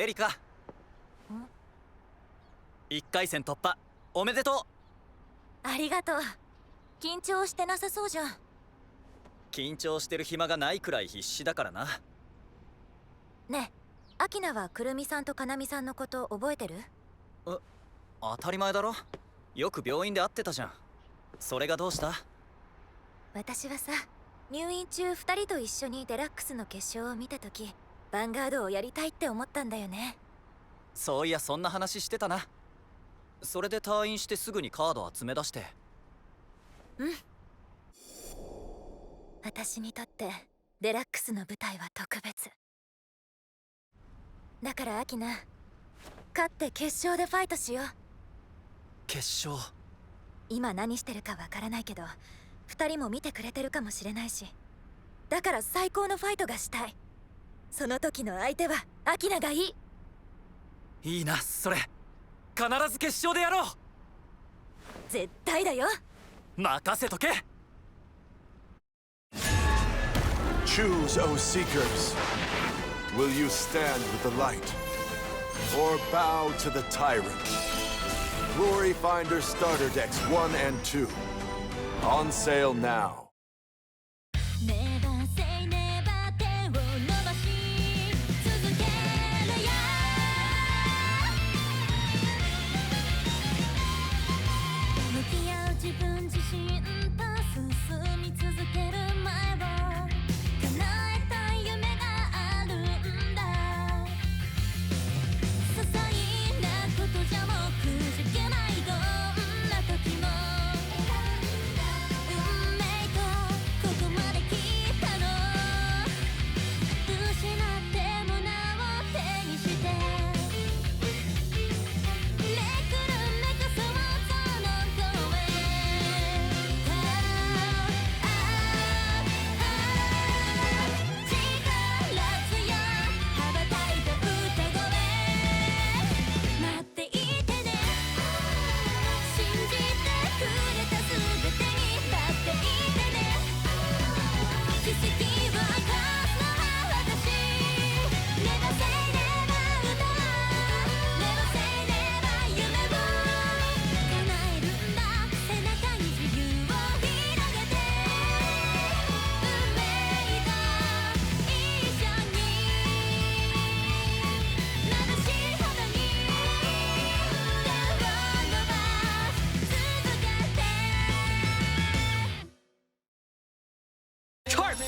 エリカ、1回戦突破おめでとう。ありがとう。緊張してなさそうじゃん。緊張してる暇がないくらい必死だからな。ねえ、アキナはくるみさんとかなみさんのこと覚えてる？当たり前だろ。よく病院で会ってたじゃん。それがどうした？私はさ、入院中2人と一緒にデラックスの決勝を見た時、ヴァンガードをやりたいって思ったんだよね。そういや、そんな話してたな。それで退院してすぐにカード集め出して。うん。私にとってデラックスの舞台は特別だから。アキナ、勝って決勝でファイトしよう。決勝？今何してるかわからないけど、2人も見てくれてるかもしれないし、だから最高のファイトがしたい。その時の相手はアキナがいい。いいな、それ。必ず決勝でやろう。絶対だよ。任せとけ。 Choose, O Seekers. Will you stand with the light, or bow to the tyrant? Glory Finder Starter Decks 1 and 2. On sale now. 自分自身と進み続ける前を叶えたい夢があるんだ。些細なことじゃもうくじけない。どんな時も運命とここまで来たの。失ってもなお手にしてめくるめかそうその声。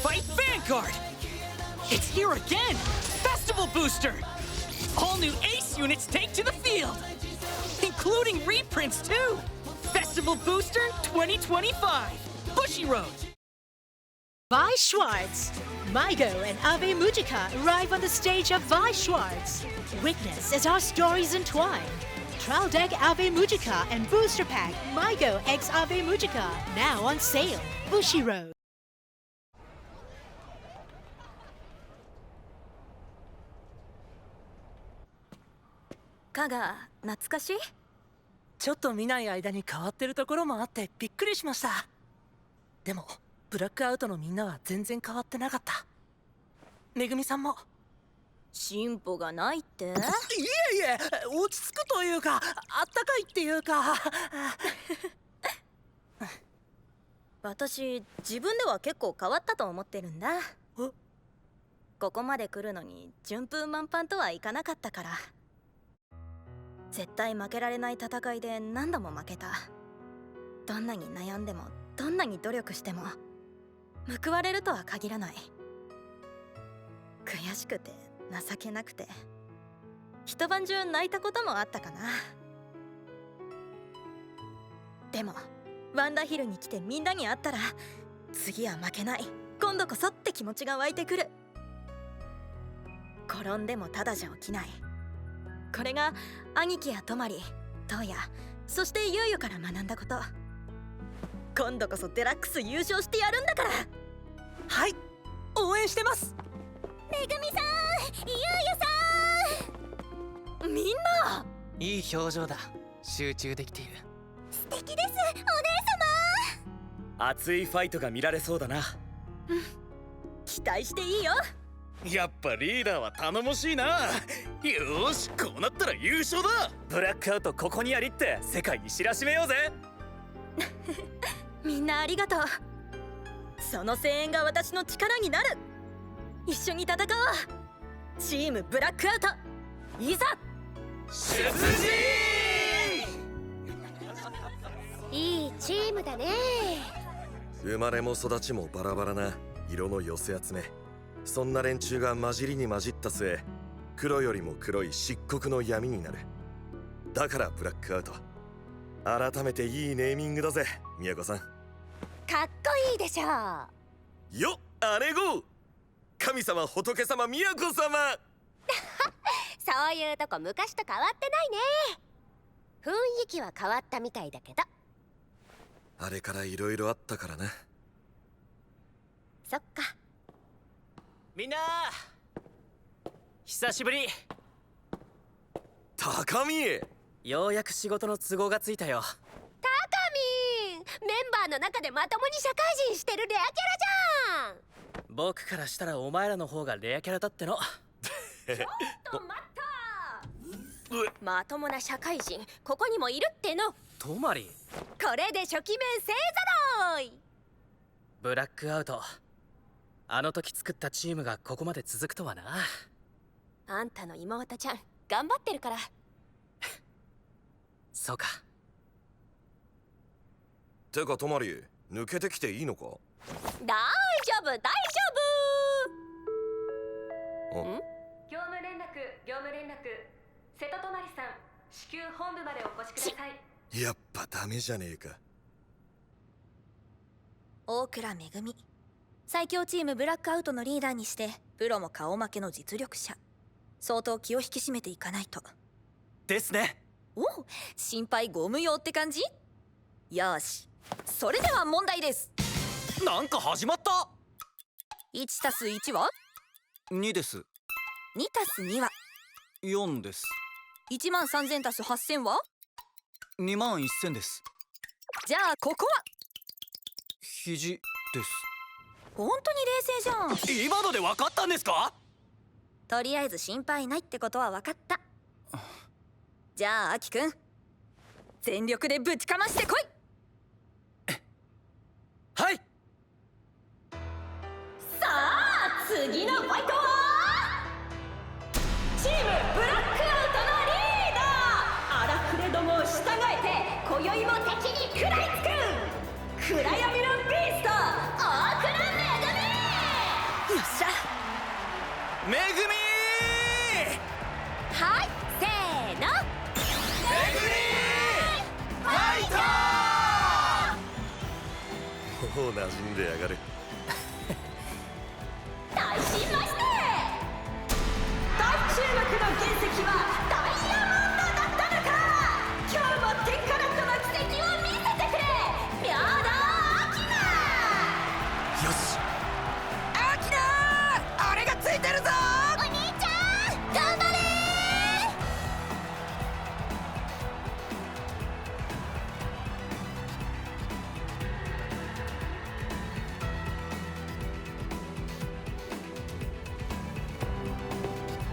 Fight Vanguard! It's here again! Festival Booster! All new Ace units take to the field! Including reprints too! Festival Booster 2025! Bushiroad! Vi Schwartz! Maigo and Ave Mujica arrive on the stage of Vi Schwartz. Witness as our stories entwine. Trial Deck Ave Mujica and Booster Pack Maigo X Ave Mujica now on sale. Bushiroad. カガ、懐かしい？ちょっと見ない間に変わってるところもあってびっくりしました。でもブラックアウトのみんなは全然変わってなかった。めぐみさんも。進歩がないって？いえいえ、落ち着くというか、あったかいっていうか。私、自分では結構変わったと思ってるんだ。ここまで来るのに順風満帆とはいかなかったから。絶対負けられない戦いで何度も負けた。どんなに悩んでもどんなに努力しても報われるとは限らない。悔しくて情けなくて一晩中泣いたこともあったかな。でもワンダーヒルに来てみんなに会ったら、次は負けない、今度こそって気持ちが湧いてくる。転んでもただじゃ起きない。これが兄貴やトマリ、トウヤ、そしてユウユから学んだこと。今度こそデラックス優勝してやるんだから。はい、応援してます。めぐみさん、ユウユさん、みんな。いい表情だ。集中できている。素敵です、お姉様。熱いファイトが見られそうだな。期待していいよ。やっぱリーダーは頼もしいな。よーし、こうなったら優勝だ。ブラックアウトここにありって世界に知らしめようぜ。みんなありがとう。その声援が私の力になる。一緒に戦おう。チームブラックアウト、いざ出陣。いいチームだね。生まれも育ちもバラバラな色の寄せ集め、そんな連中が混じりに混じった末、黒よりも黒い漆黒の闇になる。だからブラックアウト。改めていいネーミングだぜ、宮子さん。かっこいいでしょ。よっ、姉子神様仏様宮子様。そういうとこ昔と変わってないね。雰囲気は変わったみたいだけど。あれからいろいろあったからな。そっか。みんな久しぶり。高見、ようやく仕事の都合がついたよ。タカミン、メンバーの中でまともに社会人してるレアキャラじゃん。僕からしたらお前らの方がレアキャラだっての。ちょっと待った。まともな社会人ここにもいるっての。トマリ、これで初期面勢ぞろい。ブラックアウト、あの時作ったチームがここまで続くとはな。あんたの妹ちゃん頑張ってるから。そうか。てかトマリ、抜けてきていいのか？大丈夫大丈夫。ん？業務連絡。瀬戸泊さん、至急本部までお越しください。やっぱダメじゃねえか。大倉めぐみ、最強チームブラックアウトのリーダーにしてプロも顔負けの実力者。相当気を引き締めていかないとですね。おう、心配ご無用って感じ。よし、それでは問題です。なんか始まった。 1+1 は2です。 2+2 は4です。 13000+8000 は21000です。じゃあここは肘です。本当に冷静じゃん。今ので分かったんですか？とりあえず心配ないってことは分かった。じゃあアキくん、全力でぶちかましてこい。はい。さあ次のファイトはチームブラックアウトのリーダー、荒くれども従えて今宵も敵に食らいつく暗闇のビースト、大倉めぐみ。よっしゃ、めぐみはい、せーの。もう馴染んでやがる。大新まして大注目の原石はダイヤモンドだったのか。今日も10カラットの奇跡を見せてくれ、ミャーダーアキナ。よし。アキナ、俺がついてるぞ。お兄ちゃん頑張れ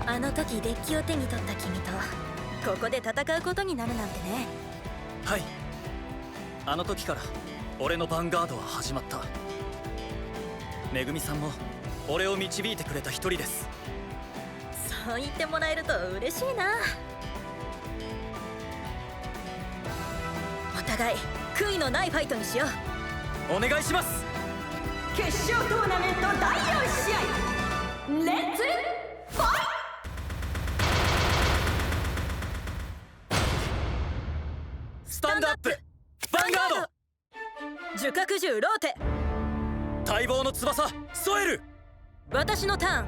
あの時デッキを手に取った君とここで戦うことになるなんてね。はい。あの時から俺のヴァンガードは始まった。めぐみさんも俺を導いてくれた一人です。そう言ってもらえると嬉しいな。お互い悔いのないファイトにしよう。お願いします。決勝トーナメント第4試合、レッツファイト。スタンドアップヴァンガード。樹角獣ローテ、待望の翼ソエル。私のターン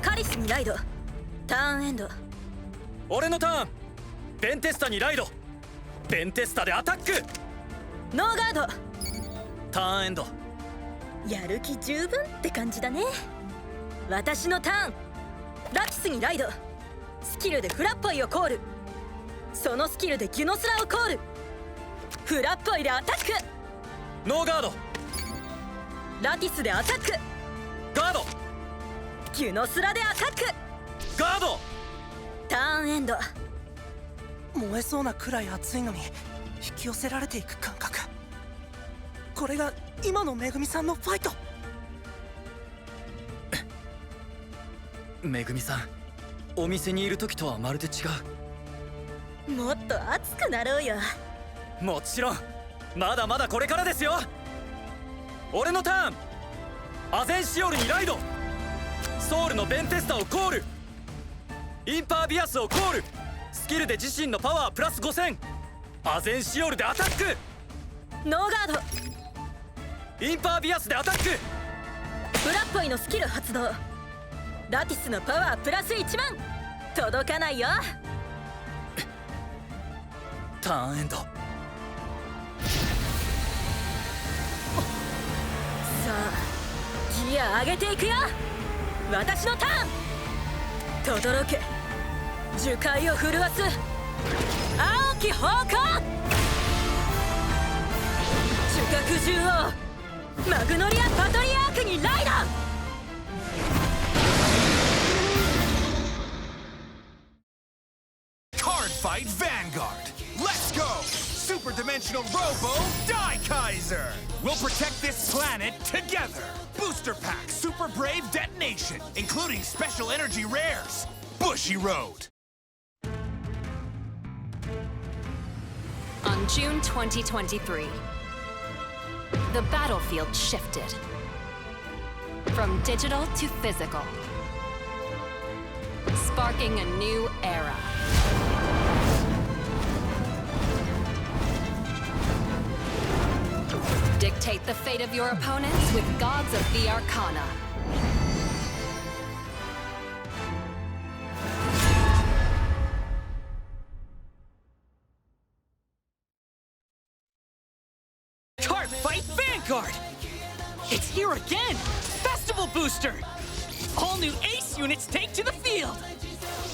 カリスにライド、ターンエンド。俺のターンベンテスタにライド、ベンテスタでアタック。ノーガード。ターンエンド。やる気十分って感じだね。私のターンラティスにライド、スキルでフラッポイをコール、そのスキルでギュノスラをコール、フラッポイでアタック。ノーガード。ラティスでアタック。ガード。ギュノスラでアタック。ガード。ターンエンド。燃えそうなくらい熱いのに引き寄せられていく感覚。これが今のめぐみさんのファイト。めぐみさん、お店にいる時とはまるで違う。もっと熱くなろうよ。もちろん、まだまだこれからですよ。俺のターン。アゼンシオルにライド。ソウルのベンテスタをコール。インパービアスをコール。スキルで自身のパワープラス5000。アゼンシオルでアタック。ノーガード。インパービアスでアタック。フラッポイのスキル発動。ラティスのパワープラス1万。届かないよ。ターンエンド。さあギア上げていくよ。私のターン。轟け、樹海を震わす青き方向。樹角獣王マグノリア・パトリアークにライド。Cardfight Vanguard. Let's go! Super Dimensional Robo Daikaiser! We'll protect this planet together! Booster Pack Super Brave Detonation, including special energy rares. Bushy Road. On June 2023, the battlefield shifted from digital to physical, sparking a new era. Dictate the fate of your opponents with Gods of the Arcana. Cardfight Vanguard! It's here again! Festival Booster! All new Ace units take to the field!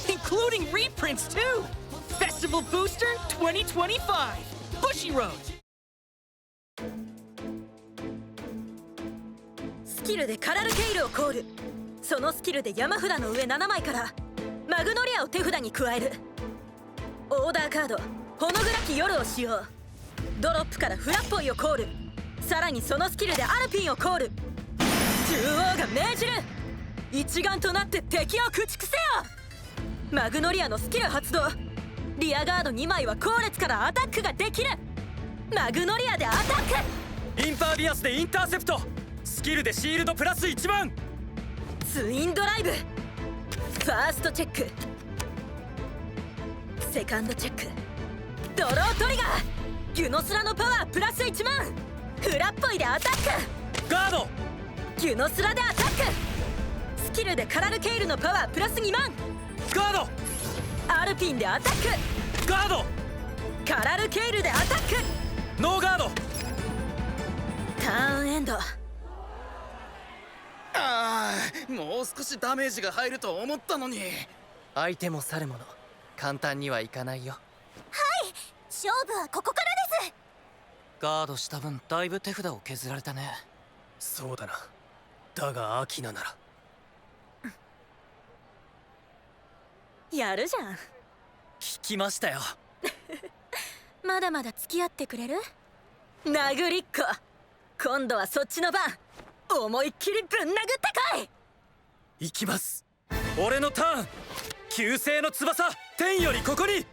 Including reprints too! Festival Booster 2025! Bushy Road! スキルでカラルケイルをコール。そのスキルで山札の上7枚からマグノリアを手札に加える。オーダーカードほの暗き夜を使用。ドロップからフラッポイをコール。さらにそのスキルでアルピンをコール。獣王が命じる。一丸となって敵を駆逐せよ。マグノリアのスキル発動。リアガード2枚は後列からアタックができる。マグノリアでアタック。インパービアスでインターセプト。スキルでシールドプラス1万。ツインドライブ。ファーストチェック。セカンドチェック。ドロートリガー。ギュノスラのパワープラス1万。フラッポイでアタック。ガード。ギュノスラでアタック。スキルでカラルケイルのパワープラス2万。ガード。アルピンでアタック。ガード。カラルケイルでアタック。ノーガード。ターンエンド。もう少しダメージが入ると思ったのに。相手も去るもの簡単にはいかないよ。はい、勝負はここからです。ガードした分だいぶ手札を削られたね。そうだな。だがアキナならやるじゃん。聞きましたよ。まだまだ付き合ってくれる？殴りっこ。今度はそっちの番。思いっきりぶん殴ってこい。行きます。俺のターン。旧星の翼天よりここに。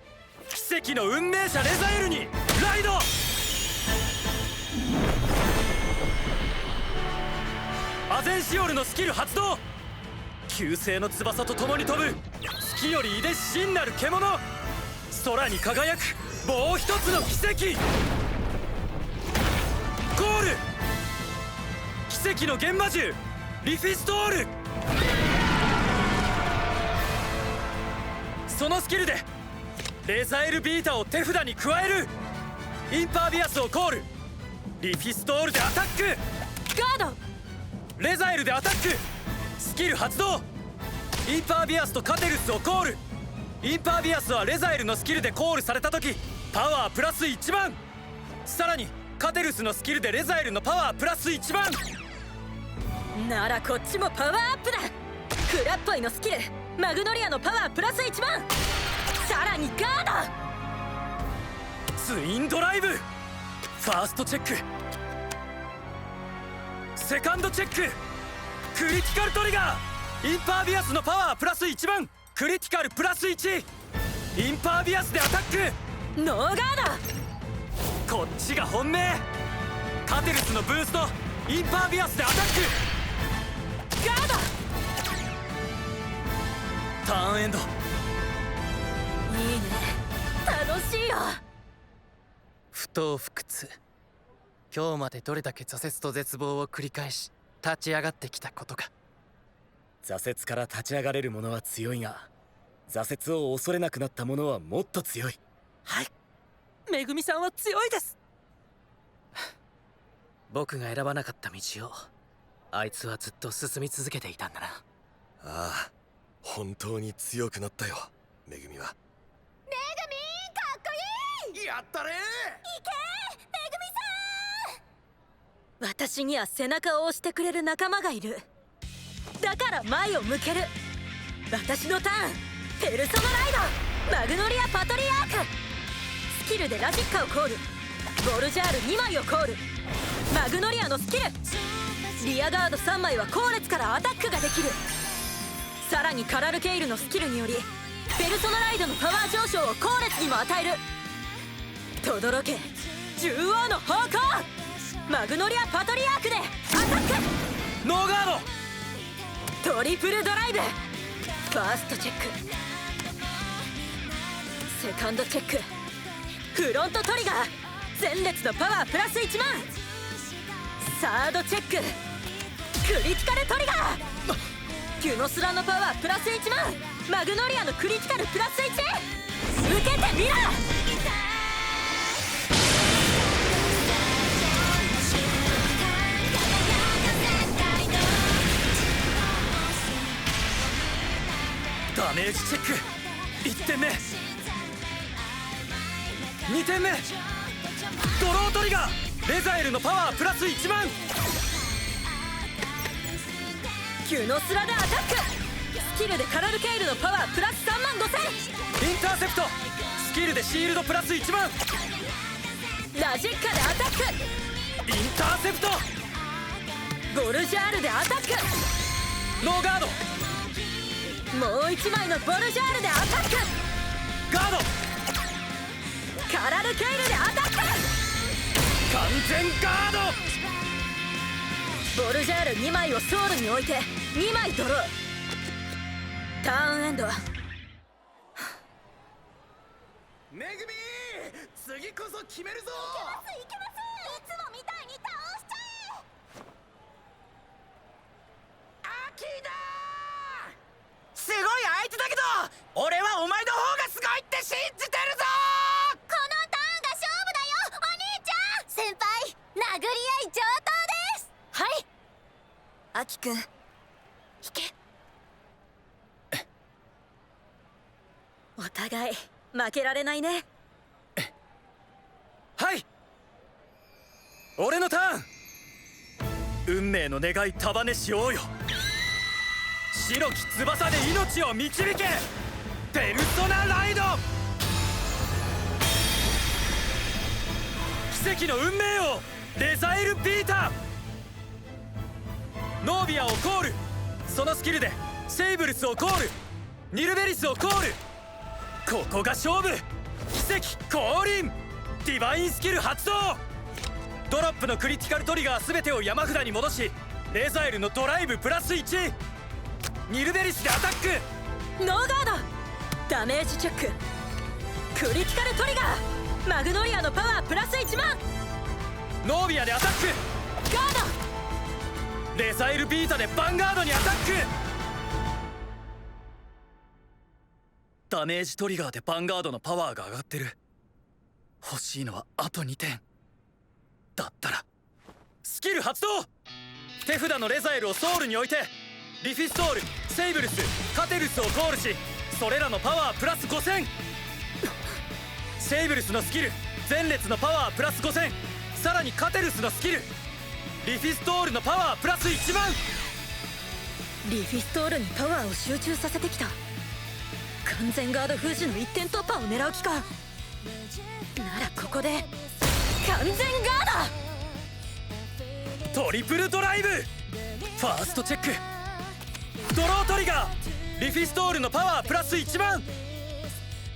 奇跡の運命者レザエルにライド。アゼンシオルのスキル発動。旧星の翼と共に飛ぶ。月よりいで真なる獣。空に輝くもう一つの奇跡。ゴール。奇跡の幻魔獣リフィストール。そのスキルでレザエルビータを手札に加える。インパービアスをコール。リフィストールでアタック。ガード。レザエルでアタック。スキル発動。インパービアスとカテルスをコール。インパービアスはレザエルのスキルでコールされた時パワープラス1万。さらにカテルスのスキルでレザエルのパワープラス1万。ならこっちもパワーアップだ。フポイのスキルマグノリアのパワープラス1万、さらにガード、ツインドライブ、ファーストチェック、セカンドチェック、クリティカルトリガー、インパービアスのパワープラス1万、クリティカルプラス1、インパービアスでアタック、ノーガード、こっちが本命、カテルスのブースト、インパービアスでアタック、ド、ガード、ターンエンド。いいね、楽しいよ。不撓不屈。今日までどれだけ挫折と絶望を繰り返し立ち上がってきたことか。挫折から立ち上がれる者は強いが、挫折を恐れなくなった者はもっと強い。はい、めぐみさんは強いです。僕が選ばなかった道をあいつはずっと進み続けていたんだな。ああ、本当に強くなったよ、めぐみは。めぐみかっこいい。やったね。いけめぐみさん。私には背中を押してくれる仲間がいる。だから前を向ける。私のターン、ペルソナライドマグノリアパトリアーク、スキルでラジッカをコール、ボルジャール2枚をコール、マグノリアのスキル、リアガード3枚は後列からアタックができる。さらにカラルケイルのスキルによりペルソナライドのパワー上昇を後列にも与える。轟け獣王の方向、マグノリアパトリアークでアタック、ノーガード、トリプルドライブ、ファーストチェック、セカンドチェック、フロントトリガー、前列のパワープラス1万、サードチェック、クリティカルトリガー、キュノスラのパワープラス1万、マグノリアのクリティカルプラス1、受けてみろ。ダメージチェック、1点目、2点目、ドロートリガー、レザエルのパワープラス1万、キュノスラでアタック、スキルでカラルケイルのパワープラス3万5000、インターセプト、スキルでシールドプラス1万、ラジッカでアタック、インターセプト、ボルジャールでアタック、ノーガード、もう1枚のボルジャールでアタック、ガード、カラルケイルでアタック、完全ガード、ボルジャール2枚をソウルに置いて2枚ドロー、ターンエンド。めぐみ、次こそ決めるぞ。いけますいつもみたいに倒しちゃえ。アキだ。すごい相手だけど俺はお前の方がすごいって信じてるぞ。このターンが勝負だよお兄ちゃん。先輩殴り合い上等です。はい、アキくん、引け。お互い負けられないね。はい、俺のターン、運命の願い束ねしようよ、白き翼で命を導け、ペルソナライド、奇跡の運命をレザエル・ビータ、ノービアをコール、そのスキルでセイブルスをコール、ニルベリスをコール、ここが勝負、奇跡降臨、ディバインスキル発動、ドロップのクリティカルトリガー全てを山札に戻し、レザエルのドライブプラス1、ニルベリスでアタック、ノーガード、ダメージチェック、クリティカルトリガー、マグノリアのパワープラス1万、ノービアでアタック、ガード、レザエルビータでヴァンガードにアタック、ダメージトリガーでヴァンガードのパワーが上がってる。欲しいのはあと2点だったら、スキル発動、手札のレザエルをソウルに置いてリフィストール、セイブルス、カテルスをコールし、それらのパワープラス5000、セイブルスのスキル前列のパワープラス5000、さらにカテルスのスキルリフィストールのパワープラス1万、リフィストールにパワーを集中させてきた。完全ガード封じの一点突破を狙う気か。ならここで完全ガード。トリプルドライブ、ファーストチェック、ドロートリガー、リフィストールのパワープラス1万。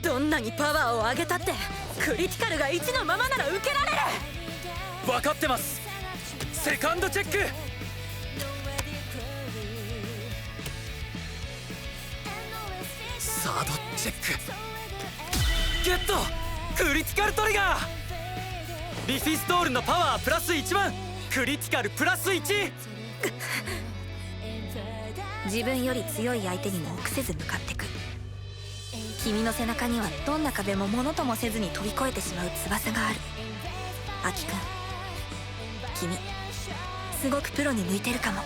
どんなにパワーを上げたってクリティカルが1のままなら受けられる。分かってます。セカンドチェック、サードチェック、ゲット。クリティカルトリガー、リフィストールのパワープラス1万、クリティカルプラス1。自分より強い相手にも臆せず向かってく。君の背中にはどんな壁もものともせずに飛び越えてしまう翼がある。アキくん、君すごくプロに向いてるかも。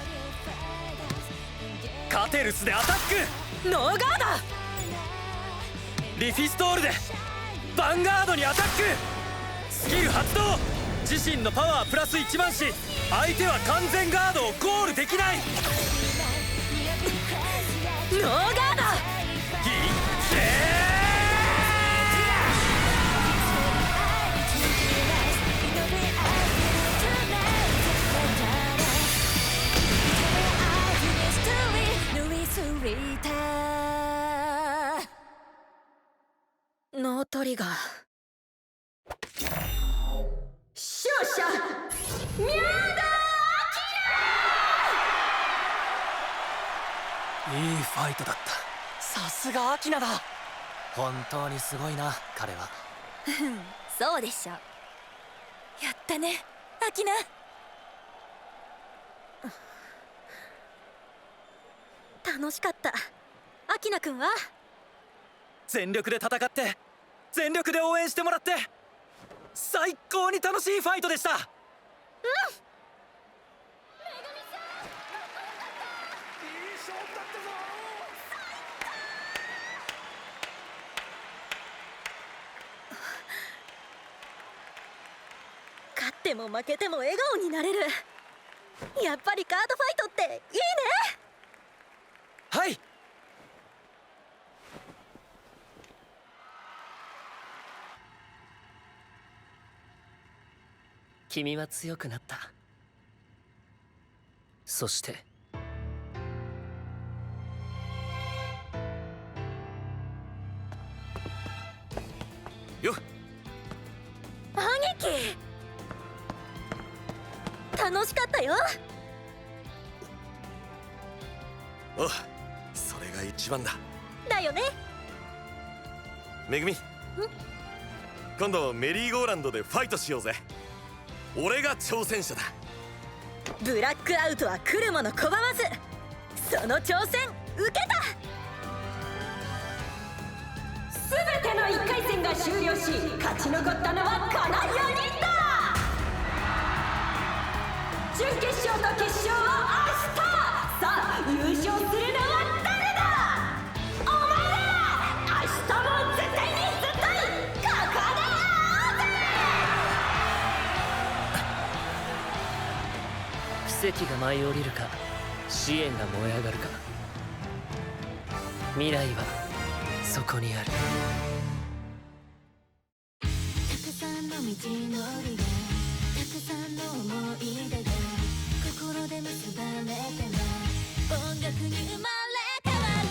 カテルスでアタック、ノーガード。リフィストールでヴァンガードにアタック。スキル発動、自身のパワープラス1万し、相手は完全ガードをゴールできない。ノーガード。ギッケー。ノートリガー。勝者ミャーダいいファイトだった。さすがアキナだ。本当にすごいな彼は。そうでしょ。やったねアキナ。楽しかった。アキナくんは？全力で戦って、全力で応援してもらって、最高に楽しいファイトでした。勝っても負けても笑顔になれる。やっぱりカードファイトっていいね。はい。君は強くなった。そしてよっ、反撃楽しかったよ。おう、それが一番だ。だよね。めぐみ、今度メリーゴーランドでファイトしようぜ。俺が挑戦者だ。ブラックアウトは来るもの拒まず。その挑戦受けた。全ての1回戦が終了し、勝ち残ったのはこの4人だ。準決勝と決勝は明日。さあ優勝するのは誰だ。お前ら明日も絶対に絶対ここで会おうぜ。奇跡が舞い降りるか、試練が燃え上がるか、未来はそこにある。たくさんの道のりが、たくさんの思い出が心で結ばれては音楽に生まれ変わる。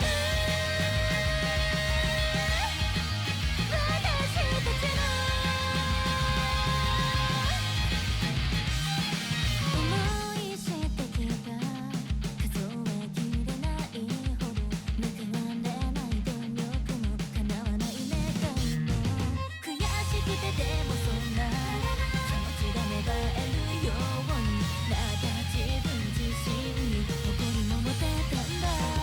私たちの思いしてきた数えきれないほど報われない努力も叶わない願いも悔しくてでもそんな気持ちが芽生えるようになった自分自身に誇りも持てたんだ。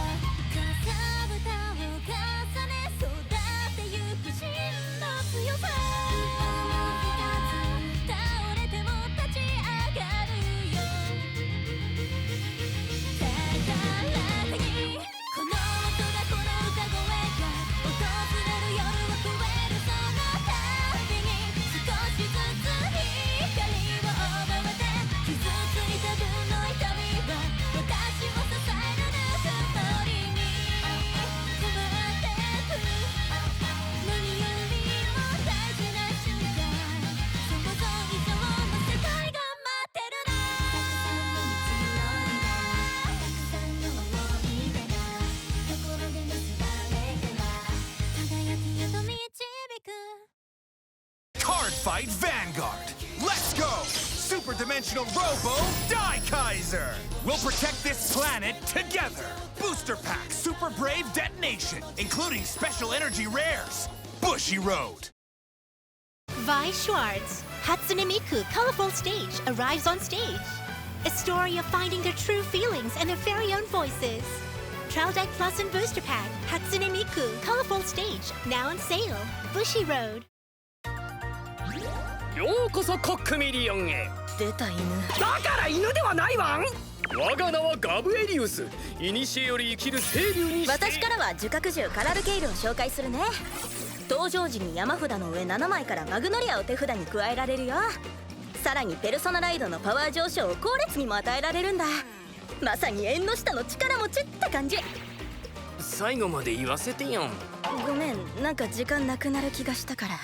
fight Vanguard. Let's go! Super Dimensional Robo Daikaiser! We'll protect this planet together! Booster Pack Super Brave Detonation, including special energy rares. Bushy Road. Vi Schwartz, Hatsune Miku Colorful Stage arrives on stage. A story of finding their true feelings and their very own voices. Trial Deck Plus and Booster Pack Hatsune Miku Colorful Stage now on sale. Bushy Road. ようこそコックミリオンへ。出た犬。だから犬ではないわん。我が名はガブエリウス。古より生きる清流にして。私からは樹覚獣カラルケイルを紹介するね。登場時に山札の上7枚からマグノリアを手札に加えられるよ。さらにペルソナライドのパワー上昇を後列にも与えられるんだ。まさに縁の下の力持ちって感じ。最後まで言わせてよ。ごめん、なんか時間なくなる気がしたから。